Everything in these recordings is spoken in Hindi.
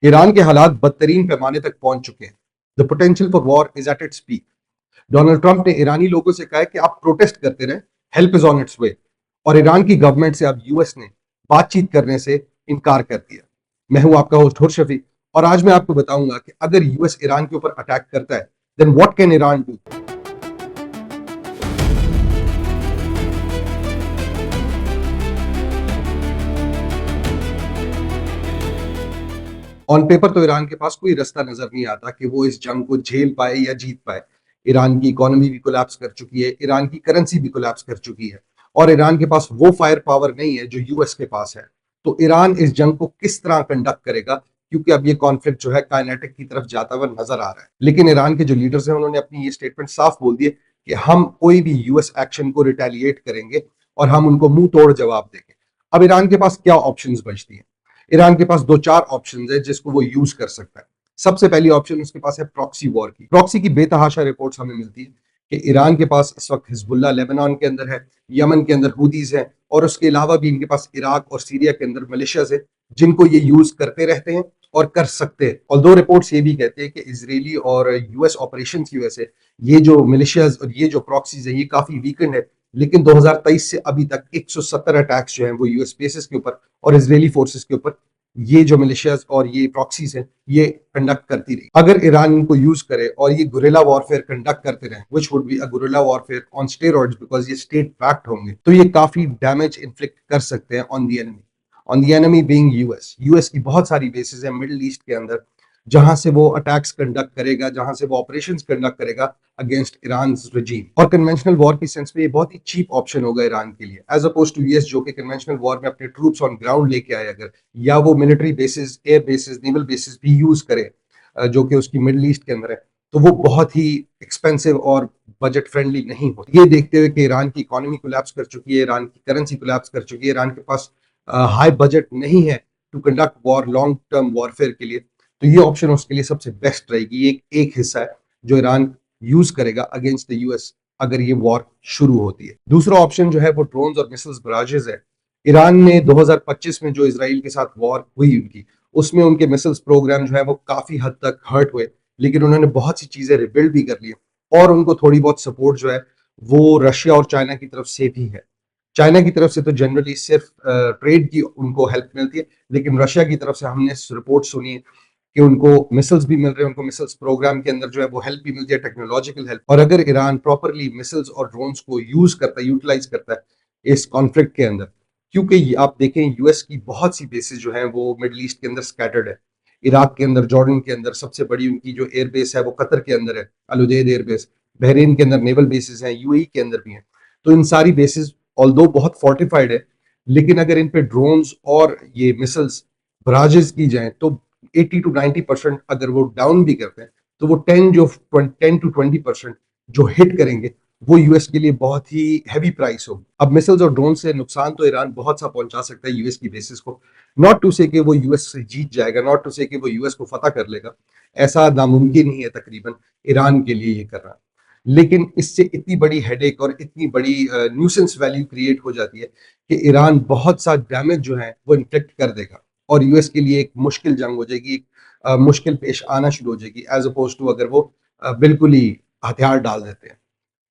ईरान के हालात बदतरीन पैमाने तक पहुंच चुके हैं। The potential for war is at its peak. Donald Trump ने ईरानी लोगों से कहा है कि आप प्रोटेस्ट करते रहें, हेल्प इज ऑन इट्स वे। और ईरान की गवर्नमेंट से अब यूएस ने बातचीत करने से इनकार कर दिया। मैं हूं आपका होस्ट हुर शफी, और आज मैं आपको बताऊंगा कि अगर यूएस ईरान के ऊपर अटैक करता है, then what can Iran do. On paper तो ईरान के पास कोई रास्ता नजर नहीं आता कि वो इस जंग को झेल पाए या जीत पाए। ईरान की इकोनॉमी भी कोलैप्स कर चुकी है, ईरान की करेंसी भी कोलैप्स कर चुकी है, और ईरान के पास वो फायर पावर नहीं है जो यूएस के पास है। तो ईरान इस जंग को किस तरह कंडक्ट करेगा, क्योंकि अब ये कॉन्फ्लिक्ट जो है काइनेटिक की तरफ जाता हुआ नजर आ रहा है। लेकिन ईरान के जो लीडर्स हैं उन्होंने अपनी ये स्टेटमेंट साफ बोल दिए कि हम कोई भी यूएस एक्शन को रिटेलिएट करेंगे और हम उनको मुंह तोड़ जवाब देंगे। अब ईरान के पास क्या ऑप्शंस बचती हैं? ईरान के पास दो चार ऑप्शन है जिसको वो यूज कर सकता है। सबसे पहली ऑप्शन उसके पास है प्रॉक्सी वॉर की। प्रॉक्सी की बेतहाशा रिपोर्ट्स हमें मिलती है कि ईरान के पास इस वक्त हिजबुल्ला लेबनान के अंदर है, यमन के अंदर हुदीज है, और उसके अलावा भी इनके पास इराक और सीरिया के अंदर मिलिशियाज है जिनको ये यूज करते रहते हैं और कर सकते हैं। और दो रिपोर्ट्स ये भी कहते हैं कि इजरायली और यूएस ऑपरेशन की वजह से ये जो मिलिशियाज और ये जो प्रॉक्सीज है ये काफी वीकेंड है। लेकिन 2023 से अभी तक 170 अटैक्स जो हैं वो यूएस बेसिस के ऊपर और इजरायली फोर्सेस के ऊपर ये जो मिलिशियाज और ये प्रॉक्सीज हैं ये कंडक्ट करती रही। अगर ईरान इनको यूज करे और ये गुरिल्ला वॉरफेयर कंडक्ट करते रहे, which would be a guerrilla warfare on steroids because ये स्टेट बैक्ड होंगे, तो ये काफी डैमेज इन्फ्लिक्ट कर सकते हैं on the enemy being US. US की बहुत सारी बेसिस है मिडिल ईस्ट के अंदर जहां से वो अटैक्स कंडक्ट करेगा, जहां से वो ऑपरेशंस कंडक्ट करेगा अगेंस्ट ईरान रजीम। और कन्वेंशनल वॉर की सेंस में ये बहुत ही चीप ऑप्शन होगा ईरान के लिए, एज अपोज टू यूएस जो कि कन्वेंशनल वॉर में अपने ट्रूप्स ऑन ग्राउंड लेके आए अगर, या वो military bases, air bases, naval basis भी यूज करे जो कि उसकी मिडिल ईस्ट के अंदर है, तो वो बहुत ही एक्सपेंसिव और बजट फ्रेंडली नहीं होती। ये देखते हुए कि ईरान की इकोनॉमी कोलैप्स कर चुकी है, ईरान की करेंसी कोलैप्स कर चुकी है, ईरान के पास हाई बजट नहीं है to conduct war, long term warfare के लिए, तो ये ऑप्शन उसके लिए सबसे बेस्ट रहेगी। एक हिस्सा है जो ईरान यूज करेगा अगेंस्ट द यूएस अगर ये वॉर शुरू होती है। दूसरा ऑप्शन जो है वो ड्रोन्स और मिसाइल्स बराजेस है। ईरान ने 2025 में जो इसराइल के साथ वॉर हुई उनकी, उसमें उनके मिसाइल्स प्रोग्राम जो है वो काफी हद तक हर्ट हुए, लेकिन उन्होंने बहुत सी चीजें रिबिल्ड भी कर ली और उनको थोड़ी बहुत सपोर्ट जो है वो रशिया और चाइना की तरफ से भी है। चाइना की तरफ से तो जनरली सिर्फ ट्रेड की उनको हेल्प मिलती है, लेकिन रशिया की तरफ से हमने रिपोर्ट सुनी है कि उनको मिसाइल्स भी मिल रहे हैं, उनको मिसाइल्स प्रोग्राम के अंदर जो है वो हेल्प भी मिलती है, टेक्नोलॉजिकल हेल्प। और अगर ईरान प्रॉपरली मिसाइल्स और ड्रोन्स को यूज करता है, यूटिलाइज करता है इस कॉन्फ्लिक्ट के अंदर, क्योंकि आप देखें यूएस की बहुत सी बेसिस जो हैं वो मिडल ईस्ट के अंदर स्कैटर्ड है। इराक के अंदर, जॉर्डन के अंदर सबसे बड़ी उनकी जो एयर बेस है वो कतर के अंदर है, अल उदेद एयर बेस। बहरीन के अंदर नेवल बेसिस हैं, यूएई के अंदर भी हैं। तो इन सारी बेसिस ऑल्दो बहुत फोर्टिफाइड है, लेकिन अगर इन पे ड्रोन्स और ये मिसाइल्स बराजेस की जाए तो 80 to 90% अगर वो डाउन भी करते हैं तो वो 10 to 20% जो हिट करेंगे वो यूएस के लिए बहुत ही हैवी प्राइस होगी। अब मिसाइल्स और ड्रोन से नुकसान तो ईरान बहुत सा पहुंचा सकता है यूएस की बेसिस को। नॉट टू से कि वो यूएस से जीत जाएगा, नॉट टू से कि वो यूएस को फतह कर लेगा, ऐसा नामुमकिन ही है तकरीबन ईरान के लिए ये करना। लेकिन इससे इतनी बड़ी हेडेक और इतनी बड़ी न्यूसेंस वैल्यू क्रिएट हो जाती है कि ईरान बहुत सा डैमेज जो है वो इन्फ्लिक्ट कर देगा और यूएस के लिए एक मुश्किल जंग हो जाएगी, एक मुश्किल पेश आना शुरू हो जाएगी, एज अपोज टू अगर वो बिल्कुल ही हथियार डाल देते हैं।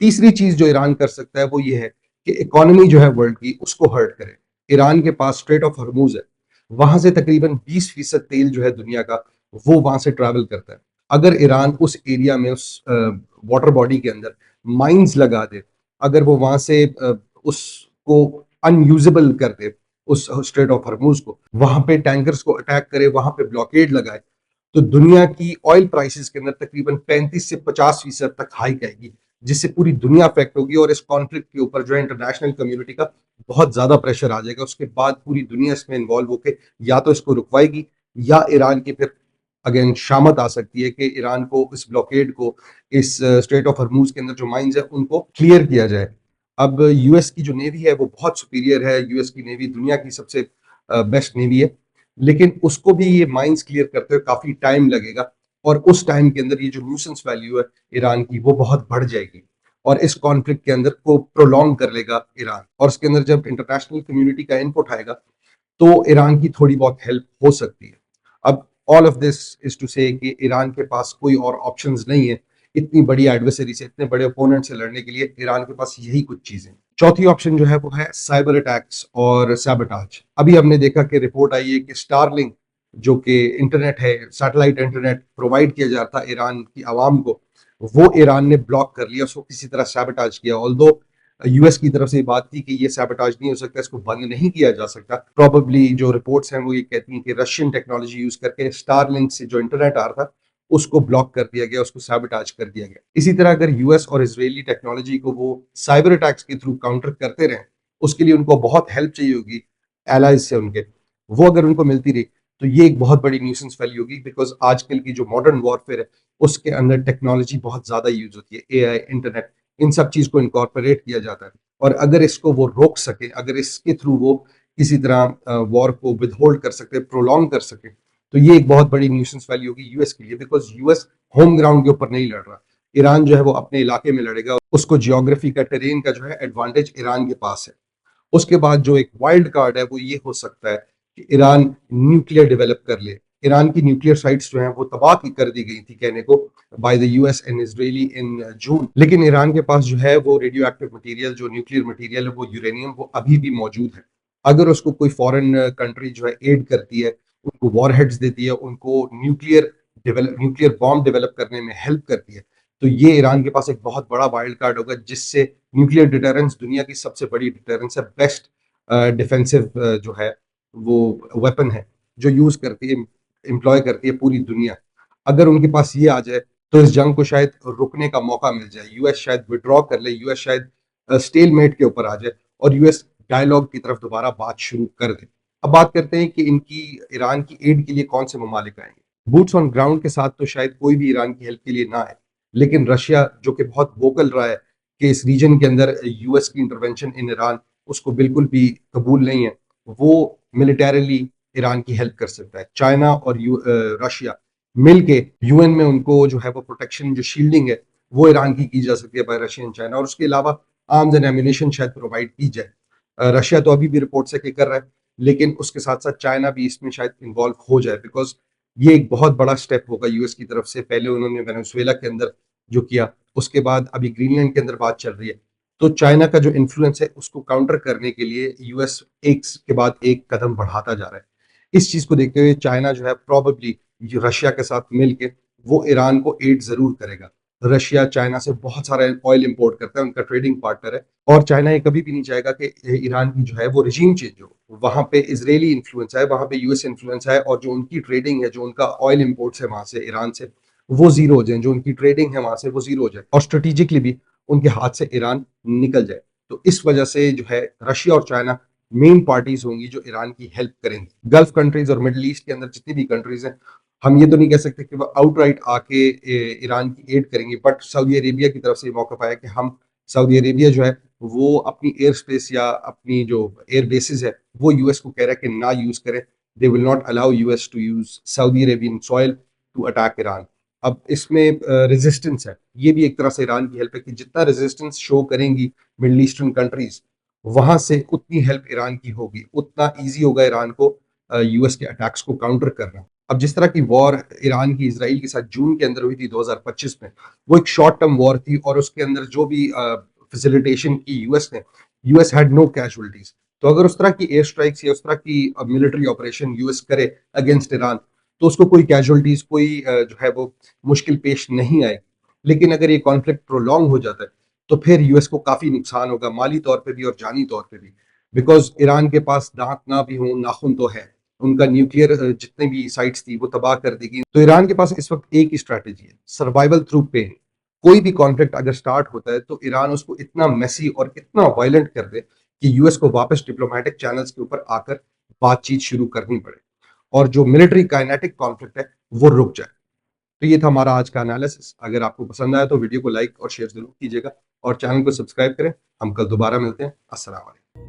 तीसरी चीज जो ईरान कर सकता है वो ये है कि इकोनॉमी जो है वर्ल्ड की उसको हर्ट करे। ईरान के पास स्ट्रेट ऑफ हरमुज है, वहां से तकरीबन 20% तेल जो है दुनिया का वो वहां से ट्रैवल करता है। अगर ईरान उस एरिया में, उस वाटर बॉडी के अंदर माइंस लगा दे, अगर वो वहां से उसको अनयूजेबल कर दे, उस स्ट्रेट ऑफ हरमुज को, वहां पे टैंकर्स को अटैक करे, वहां पे ब्लॉकेड लगाए, तो दुनिया की ऑयल प्राइसेस के अंदर तकरीबन 35 से 50% तक हाइक आएगी, जिससे पूरी दुनिया अफेक्ट होगी और इस कॉन्फ्लिक्ट के ऊपर जो है इंटरनेशनल कम्युनिटी का बहुत ज्यादा प्रेशर आ जाएगा। उसके बाद पूरी दुनिया इसमें इन्वॉल्व होकर या तो इसको रुकवाएगी या ईरान की फिर अगेन शामत आ सकती है कि ईरान को इस ब्लॉकेड को, इस स्ट्रेट ऑफ हरमुज के अंदर जो माइंस है उनको क्लियर किया जाए। अब यूएस की जो नेवी है वो बहुत सुपीरियर है, यूएस की नेवी दुनिया की सबसे बेस्ट नेवी है, लेकिन उसको भी ये माइंस क्लियर करते हुए काफी टाइम लगेगा और उस टाइम के अंदर ये जो न्यूसेंस वैल्यू है ईरान की वो बहुत बढ़ जाएगी और इस कॉन्फ्लिक्ट के अंदर को प्रोलॉन्ग कर लेगा ईरान। और इसके अंदर जब इंटरनेशनल कम्युनिटी का इनपुट आएगा तो ईरान की थोड़ी बहुत हेल्प हो सकती है। अब all of this is to say कि ईरान के पास कोई और ऑप्शंस नहीं है इतनी बड़ी एडवर्सरी से, इतने बड़े ओपोनेंट से लड़ने के लिए। ईरान के पास यही कुछ चीजें। चौथी ऑप्शन जो है वो है साइबर अटैक्स और सैबोटाज। अभी हमने देखा कि रिपोर्ट आई है कि स्टारलिंक जो कि इंटरनेट है, सैटेलाइट इंटरनेट प्रोवाइड किया जाता है ईरान की आवाम को, वो ईरान ने ब्लॉक कर लिया, उसको किसी तरह सैबोटाज किया। ऑल्दो यूएस की तरफ से बात थी कि ये सैबोटाज नहीं हो सकता, इसको बंद नहीं किया जा सकता। प्रोबेबली जो रिपोर्ट्स हैं वो ये कहती हैं कि रशियन टेक्नोलॉजी यूज करके स्टारलिंक से जो इंटरनेट आ रहा था उसको ब्लॉक कर दिया गया, उसको सैबोटाज कर दिया गया। इसी तरह अगर यूएस और इजरायली टेक्नोलॉजी को वो साइबर अटैक्स के थ्रू काउंटर करते रहे, उसके लिए उनको बहुत हेल्प चाहिए होगी एलाइज से उनके, वो अगर उनको मिलती रही तो ये एक बहुत बड़ी न्यूसेंस फैली होगी। बिकॉज आजकल की जो मॉडर्न वॉरफेयर है उसके अंदर टेक्नोलॉजी बहुत ज्यादा यूज होती है, एआई, इंटरनेट, इन सब चीज को इनकॉर्पोरेट किया जाता है। और अगर इसको वो रोक सके, अगर इसके थ्रू वो किसी तरह वॉर को विदहोल्ड कर सकते, प्रोलॉन्ग कर सके, तो ये एक बहुत बड़ी न्यूसेंस वैल्यू होगी यूएस के लिए। बिकॉज यूएस होम ग्राउंड के ऊपर नहीं लड़ रहा, ईरान जो है वो अपने इलाके में लड़ेगा, उसको जियोग्राफी का, टेरेन का जो है एडवांटेज ईरान के पास है। उसके बाद जो एक वाइल्ड कार्ड है वो ये हो सकता है कि ईरान न्यूक्लियर डेवलप कर ले। ईरान की न्यूक्लियर साइट्स जो हैं वो तबाह की कर दी गई थी कहने को by the US and Israeli in June, लेकिन ईरान के पास जो है वो रेडियो एक्टिव मटीरियल, जो न्यूक्लियर मटीरियल है, वो यूरेनियम, वो अभी भी मौजूद है। अगर उसको कोई फॉरेन कंट्री जो है एड करती है, उनको वॉरहेड्स देती है, उनको न्यूक्लियर बॉम्ब डेवलप करने में हेल्प करती है, तो ये ईरान के पास एक बहुत बड़ा वाइल्ड कार्ड होगा जिससे न्यूक्लियर डिटरेंस दुनिया की सबसे बड़ी डिटरेंस है, बेस्ट डिफेंसिव जो है वो वेपन है जो यूज करती है, एम्प्लॉय करती है पूरी दुनिया। अगर उनके पास ये आ जाए तो इस जंग को शायद रुकने का मौका मिल जाए, यूएस शायद विड्रॉ कर ले, यूएस शायद स्टेलमेट के ऊपर आ जाए और यूएस डायलॉग की तरफ दोबारा बात शुरू कर दे। अब बात करते हैं कि इनकी ईरान की एड के लिए कौन से ममालिक आएंगे। बूट्स ऑन ग्राउंड के साथ तो शायद कोई भी ईरान की हेल्प के लिए ना आए, लेकिन रशिया जो कि बहुत वोकल रहा है कि इस रीजन के अंदर यूएस की इंटरवेंशन इन ईरान उसको बिल्कुल भी कबूल नहीं है, वो मिलिटरीली ईरान की हेल्प कर सकता है। चाइना और रशिया मिलके यूएन में उनको जो है वो प्रोटेक्शन, जो शील्डिंग है, वो ईरान की जा सकती है बाय रशिया एंड चाइना। और उसके अलावा आर्म्स एंड एम्यूनेशन शायद प्रोवाइड की जाए। रशिया तो अभी भी रिपोर्ट से कर रहा है, लेकिन उसके साथ साथ चाइना भी इसमें शायद इन्वॉल्व हो जाए, बिकॉज ये एक बहुत बड़ा स्टेप होगा यूएस की तरफ से। पहले उन्होंने वेनेजुएला के अंदर जो किया, उसके बाद अभी ग्रीनलैंड के अंदर बात चल रही है। तो चाइना का जो इन्फ्लुएंस है उसको काउंटर करने के लिए यूएस एक के बाद एक कदम बढ़ाता जा रहा है। इस चीज को देखते हुए चाइना जो है प्रोबेबली रशिया के साथ मिलके वो ईरान को एड जरूर करेगा। रशिया चाइना से बहुत सारा ऑयल इंपोर्ट करता है, उनका ट्रेडिंग पार्टनर है, और चाइना ये कभी भी नहीं चाहेगा कि ईरान की जो है वो रिजीम चेंज हो। वहां पे इजरायली इन्फ्लुएंस है, वहां पे यूएस इन्फ्लुएंस है, और जो उनकी ट्रेडिंग है, जो उनका ऑयल इंपोर्ट्स है वहां से, ईरान से, वो जीरो हो जाए, जो उनकी ट्रेडिंग है वहां से वो जीरो हो जाए, और स्ट्रेटेजिकली भी उनके हाथ से ईरान निकल जाए। तो इस वजह से जो है रशिया और चाइना मेन पार्टीज होंगी जो ईरान की हेल्प करेंगी। गल्फ कंट्रीज और मिडिल ईस्ट के अंदर जितनी भी कंट्रीज हैं, हम ये तो नहीं कह सकते कि वो आउटराइट आके ईरान की एड करेंगे, बट सऊदी अरेबिया की तरफ से मौका आया कि हम, सऊदी अरेबिया जो है वो अपनी एयर स्पेस या अपनी जो एयर बेसिस है वो यूएस को कह रहा है कि ना यूज करें। They will not allow US to use Saudi Arabian soil to attack Iran. अब इसमें रेजिस्टेंस है, ये भी एक तरह से ईरान की हेल्प है कि जितना रेजिस्टेंस शो करेंगी मिडल ईस्टर्न कंट्रीज, वहां से उतनी हेल्प ईरान की होगी, उतना ईजी होगा ईरान को यूएस के अटैक्स को काउंटर करना। अब जिस तरह की वॉर ईरान की इसराइल के साथ जून के अंदर हुई थी 2025 में, वो एक शॉर्ट टर्म वॉर थी, और उसके अंदर जो भी फैसिलिटेशन की यूएस ने, यूएस हैड नो कैजुअलिटीज। तो अगर उस तरह की एयर स्ट्राइक्स या उस तरह की मिलिट्री ऑपरेशन यूएस करे अगेंस्ट ईरान, तो उसको कोई कैजुअलिटीज, कोई जो है वो मुश्किल पेश नहीं आएगी। लेकिन अगर ये कॉन्फ्लिक्ट प्रोलॉन्ग हो जाता है तो फिर यूएस को काफी नुकसान होगा, माली तौर पे भी और जानी तौर पे भी। बिकॉज ईरान के पास दांत ना भी हो, नाखून तो है, उनका न्यूक्लियर जितने भी साइट्स थी वो तबाह कर देगी। तो ईरान के पास इस वक्त एक ही स्ट्रैटेजी है, सर्वाइवल थ्रू पेन। कोई भी कॉन्फ्लिक्ट अगर स्टार्ट होता है तो ईरान उसको इतना मेसी और इतना वायलेंट कर दे कि यूएस को वापस डिप्लोमेटिक चैनल्स के ऊपर आकर बातचीत शुरू करनी पड़े, और जो मिलिट्री काइनेटिक कॉन्फ्लिक्ट है वो रुक जाए। तो ये था हमारा आज का एनालिसिस। अगर आपको पसंद आया तो वीडियो को लाइक और शेयर जरूर कीजिएगा, और चैनल को सब्सक्राइब करें। हम कल दोबारा मिलते हैं। अस्सलाम वालेकुम।